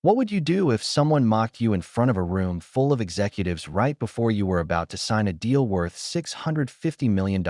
What would you do if someone mocked you in front of a room full of executives right before you were about to sign a deal worth $650 million?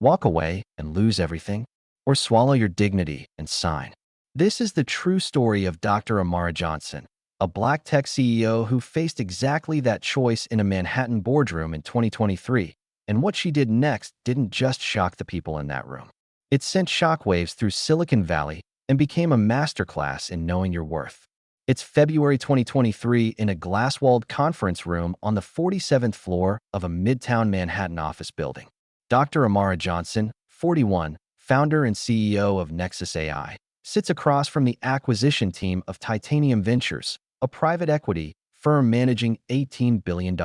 Walk away and lose everything? Or swallow your dignity and sign? This is the true story of Dr. Amara Johnson, a black tech CEO who faced exactly that choice in a Manhattan boardroom in 2023. And what she did next didn't just shock the people in that room. It sent shockwaves through Silicon Valley and became a masterclass in knowing your worth. It's February 2023 in a glass-walled conference room on the 47th floor of a Midtown Manhattan office building. Dr. Amara Johnson, 41, founder and CEO of Nexus AI, sits across from the acquisition team of Titanium Ventures, a private equity firm managing $18 billion.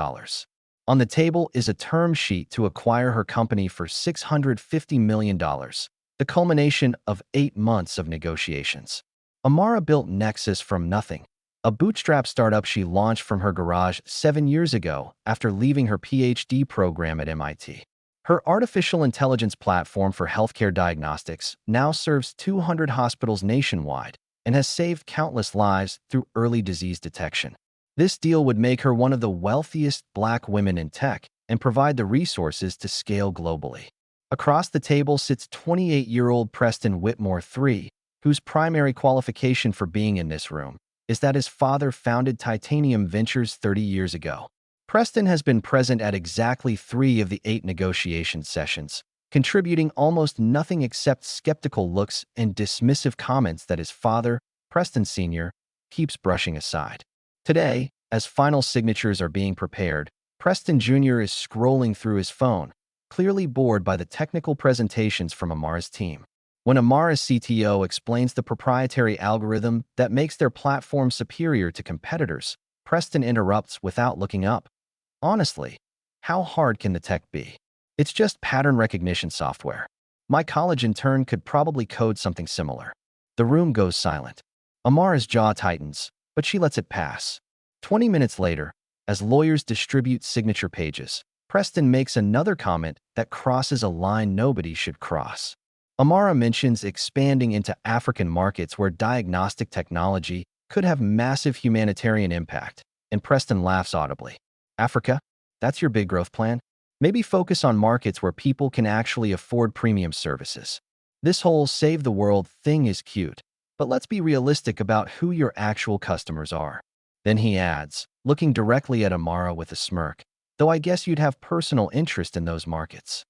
On the table is a term sheet to acquire her company for $650 million, the culmination of 8 months of negotiations. Amara built Nexus from nothing, a bootstrap startup she launched from her garage 7 years ago after leaving her PhD program at MIT. Her artificial intelligence platform for healthcare diagnostics now serves 200 hospitals nationwide and has saved countless lives through early disease detection. This deal would make her one of the wealthiest black women in tech and provide the resources to scale globally. Across the table sits 28-year-old Preston Whitmore III, whose primary qualification for being in this room is that his father founded Titanium Ventures 30 years ago. Preston has been present at exactly 3 of the 8 negotiation sessions, contributing almost nothing except skeptical looks and dismissive comments that his father, Preston Sr., keeps brushing aside. Today, as final signatures are being prepared, Preston Jr. is scrolling through his phone, clearly bored by the technical presentations from Amara's team. When Amara's CTO explains the proprietary algorithm that makes their platform superior to competitors, Preston interrupts without looking up. Honestly, how hard can the tech be? It's just pattern recognition software. My college intern could probably code something similar. The room goes silent. Amara's jaw tightens, but she lets it pass. 20 minutes later, as lawyers distribute signature pages, Preston makes another comment that crosses a line nobody should cross. Amara mentions expanding into African markets where diagnostic technology could have massive humanitarian impact, and Preston laughs audibly. Africa? That's your big growth plan? Maybe focus on markets where people can actually afford premium services. This whole save the world thing is cute, but let's be realistic about who your actual customers are. Then he adds, looking directly at Amara with a smirk, though I guess you'd have personal interest in those markets.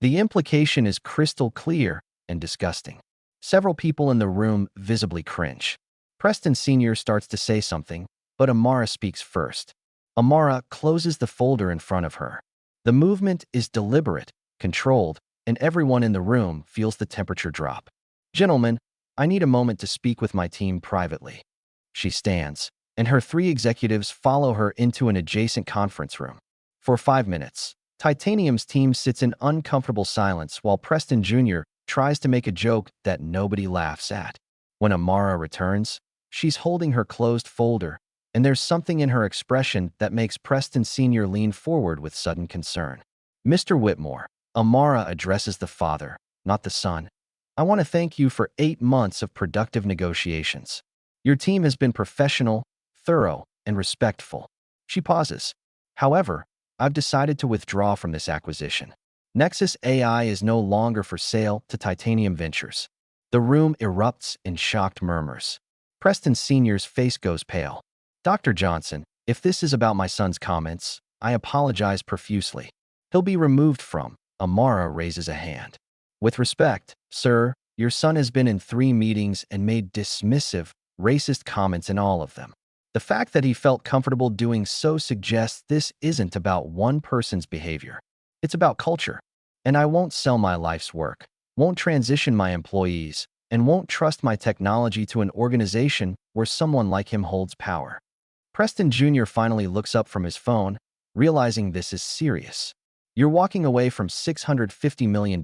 The implication is crystal clear and disgusting. Several people in the room visibly cringe. Preston Sr. starts to say something, but Amara speaks first. Amara closes the folder in front of her. The movement is deliberate, controlled, and everyone in the room feels the temperature drop. Gentlemen, I need a moment to speak with my team privately. She stands, and her 3 executives follow her into an adjacent conference room. For 5 minutes, Titanium's team sits in uncomfortable silence while Preston Jr. tries to make a joke that nobody laughs at. When Amara returns, she's holding her closed folder, and there's something in her expression that makes Preston Sr. lean forward with sudden concern. Mr. Whitmore, Amara addresses the father, not the son. I want to thank you for 8 months of productive negotiations. Your team has been professional, thorough, and respectful. She pauses. However, I've decided to withdraw from this acquisition. Nexus AI is no longer for sale to Titanium Ventures. The room erupts in shocked murmurs. Preston Sr.'s face goes pale. Dr. Johnson, if this is about my son's comments, I apologize profusely. He'll be removed from. Amara raises a hand. With respect, sir, your son has been in 3 meetings and made dismissive, racist comments in all of them. The fact that he felt comfortable doing so suggests this isn't about one person's behavior. It's about culture. And I won't sell my life's work, won't transition my employees, and won't trust my technology to an organization where someone like him holds power. Preston Jr. finally looks up from his phone, realizing this is serious. You're walking away from $650 million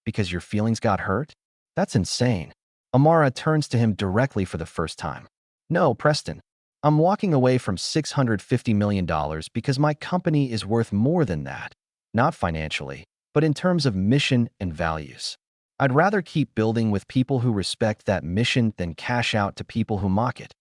because your feelings got hurt? That's insane. Amara turns to him directly for the first time. No, Preston. I'm walking away from $650 million because my company is worth more than that. Not financially, but in terms of mission and values. I'd rather keep building with people who respect that mission than cash out to people who mock it.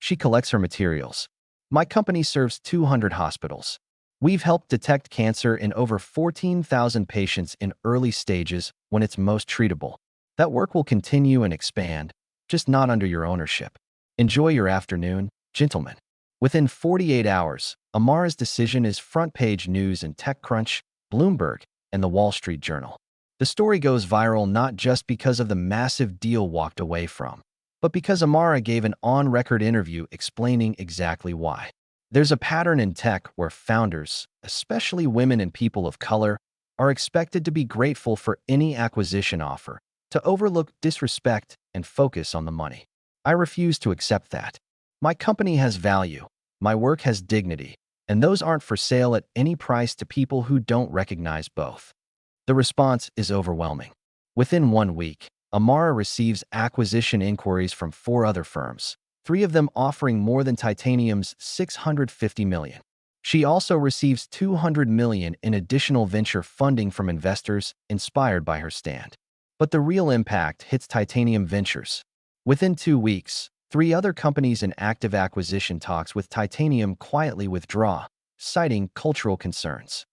She collects her materials. My company serves 200 hospitals. We've helped detect cancer in over 14,000 patients in early stages when it's most treatable. That work will continue and expand, just not under your ownership. Enjoy your afternoon, gentlemen. Within 48 hours, Amara's decision is front-page news in TechCrunch, Bloomberg, and the Wall Street Journal. The story goes viral not just because of the massive deal walked away from, but because Amara gave an on-record interview explaining exactly why. There's a pattern in tech where founders, especially women and people of color, are expected to be grateful for any acquisition offer, to overlook disrespect and focus on the money. I refuse to accept that. My company has value, my work has dignity, and those aren't for sale at any price to people who don't recognize both. The response is overwhelming. Within 1 week, Amara receives acquisition inquiries from 4 other firms, 3 of them offering more than Titanium's $650 million. She also receives $200 million in additional venture funding from investors inspired by her stand. But the real impact hits Titanium Ventures. Within 2 weeks, 3 other companies in active acquisition talks with Titanium quietly withdraw, citing cultural concerns.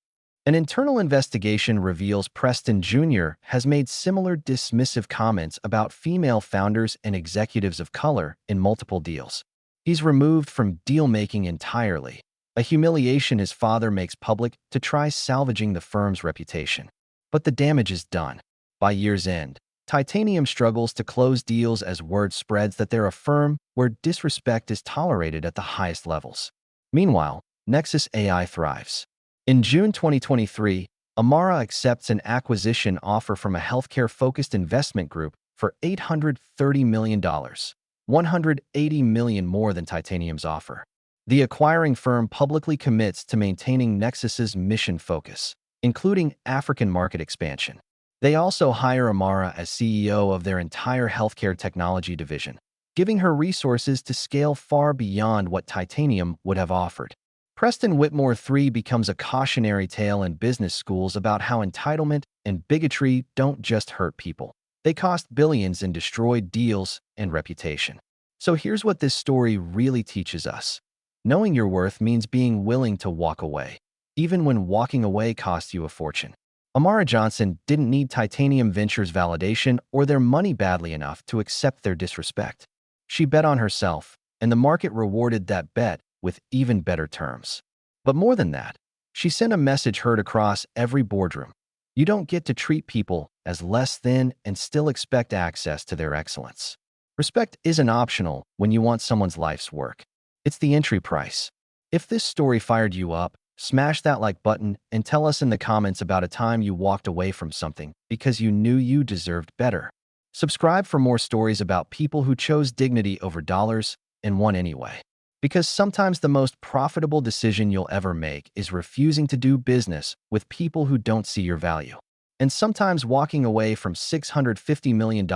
An internal investigation reveals Preston Jr. has made similar dismissive comments about female founders and executives of color in multiple deals. He's removed from deal-making entirely, a humiliation his father makes public to try salvaging the firm's reputation. But the damage is done. By year's end, Titanium struggles to close deals as word spreads that they're a firm where disrespect is tolerated at the highest levels. Meanwhile, Nexus AI thrives. In June 2023, Amara accepts an acquisition offer from a healthcare-focused investment group for $830 million, $180 million more than Titanium's offer. The acquiring firm publicly commits to maintaining Nexus's mission focus, including African market expansion. They also hire Amara as CEO of their entire healthcare technology division, giving her resources to scale far beyond what Titanium would have offered. Preston Whitmore III becomes a cautionary tale in business schools about how entitlement and bigotry don't just hurt people. They cost billions in destroyed deals and reputation. So here's what this story really teaches us. Knowing your worth means being willing to walk away, even when walking away costs you a fortune. Amara Johnson didn't need Titanium Ventures' validation or their money badly enough to accept their disrespect. She bet on herself, and the market rewarded that bet with even better terms. But more than that, she sent a message heard across every boardroom. You don't get to treat people as less than and still expect access to their excellence. Respect isn't optional when you want someone's life's work. It's the entry price. If this story fired you up, smash that like button and tell us in the comments about a time you walked away from something because you knew you deserved better. Subscribe for more stories about people who chose dignity over dollars and won anyway. Because sometimes the most profitable decision you'll ever make is refusing to do business with people who don't see your value. And sometimes walking away from $650 million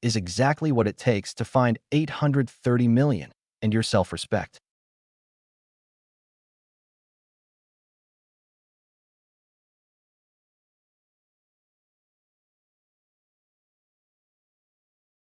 is exactly what it takes to find $830 million and your self-respect.